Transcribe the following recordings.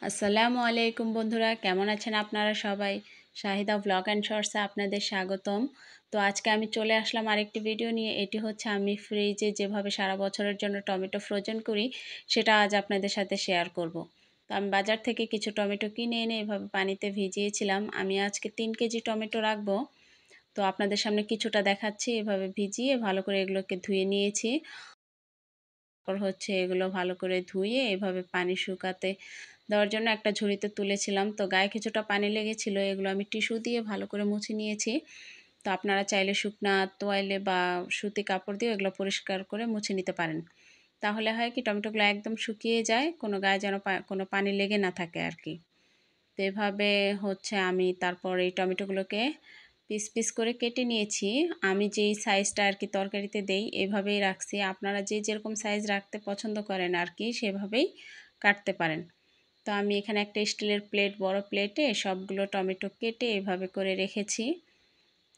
আসসালামু আলাইকুম বন্ধুরা, কেমন আছেন আপনারা সবাই? শাহিদা ব্লগ অ্যান্ড শর্টসে আপনাদের স্বাগতম। তো আজকে আমি চলে আসলাম আরেকটি ভিডিও নিয়ে। এটি হচ্ছে আমি ফ্রিজে যেভাবে সারা বছরের জন্য টমেটো ফ্রোজেন করি, সেটা আজ আপনাদের সাথে শেয়ার করব। তো আমি বাজার থেকে কিছু টমেটো কিনে এনে এভাবে পানিতে ভিজিয়েছিলাম। আমি আজকে 3 কেজি টমেটো রাখবো। তো আপনাদের সামনে কিছুটা দেখাচ্ছি। এভাবে ভিজিয়ে ভালো করে এগুলোকে ধুয়ে নিয়েছি। তারপর হচ্ছে এগুলো ভালো করে ধুয়ে এভাবে পানি শুকাতে দেওয়ার জন্য একটা ঝুড়িতে তুলেছিলাম। তো গায়ে কিছুটা পানি লেগেছিল, এগুলো আমি টিস্যু দিয়ে ভালো করে মুছে নিয়েছি। তো আপনারা চাইলে শুকনা তোয়ালে বা সুতি কাপড় দিয়ে এগুলো পরিষ্কার করে মুছে নিতে পারেন। তাহলে হয় কি, টমেটোগুলো একদম শুকিয়ে যায়, কোনো গায়ে যেন কোনো পানি লেগে না থাকে আর কি। তো এভাবে হচ্ছে আমি তারপর এই টমেটোগুলোকে পিস পিস করে কেটে নিয়েছি। আমি যেই সাইজটা আর কি তরকারিতে দেই এভাবেই রাখছি। আপনারা যে যেরকম সাইজ রাখতে পছন্দ করেন আর কি সেভাবেই কাটতে পারেন। তো আমি এখানে একটা স্টিলের প্লেট, বড় প্লেটে সবগুলো টমেটো কেটে এভাবে করে রেখেছি।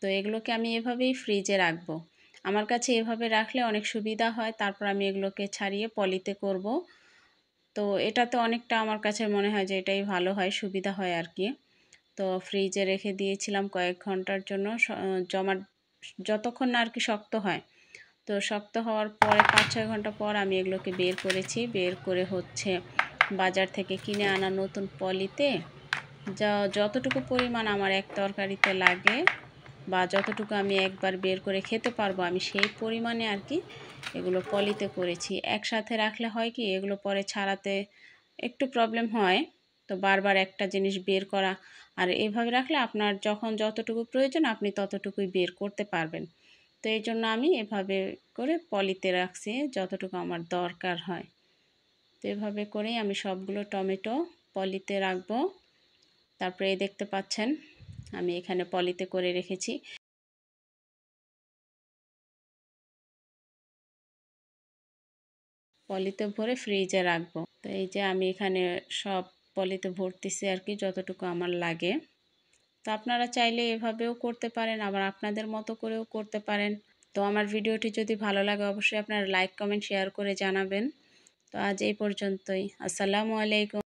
তো এগুলোকে আমি এভাবেই ফ্রিজে রাখবো। আমার কাছে এভাবে রাখলে অনেক সুবিধা হয়। তারপর আমি এগুলোকে ছাড়িয়ে পলিতে করব। তো এটাতে অনেকটা আমার কাছে মনে হয় যে এটাই ভালো হয়, সুবিধা হয় আর কি। তো ফ্রিজে রেখে দিয়েছিলাম কয়েক ঘন্টার জন্য, জমা যতক্ষণ না আর কি শক্ত হয়। তো শক্ত হওয়ার পরে 5-6 ঘন্টা পর আমি এগুলোকে বের করেছি। বের করে হচ্ছে বাজার থেকে কিনে আনা নতুন পলিতে যতটুকু পরিমাণ আমার এক তরকারিতে লাগে বা যতটুকু আমি একবার বের করে খেতে পারবো, আমি সেই পরিমাণে আর কি এগুলো পলিতে করেছি। একসাথে রাখলে হয় কি, এগুলো পরে ছাড়াতে একটু প্রবলেম হয়। তো বারবার একটা জিনিস বের করা, আর এভাবে রাখলে আপনার যখন যতটুকু প্রয়োজন আপনি ততটুকুই বের করতে পারবেন। তো এই জন্য আমি এভাবে করে পলিতে রাখছি যতটুকু আমার দরকার হয়। তো এভাবে করেই আমি সবগুলো টমেটো পলিতে রাখবো। তারপরে এই দেখতে পাচ্ছেন আমি এখানে পলিতে করে রেখেছি। পলিতে ভরে ফ্রিজে রাখবো। তো এই যে আমি এখানে সব পলিতে ভরতেছি আর কি যতটুকু আমার লাগে। তো আপনারা চাইলে এভাবেও করতে পারেন, আবার আপনাদের মতো করেও করতে পারেন। তো আমার ভিডিওটি যদি ভালো লাগে অবশ্যই আপনারা লাইক, কমেন্ট, শেয়ার করে জানাবেন। তো আজ এই পর্যন্তই। আসসালামু আলাইকুম।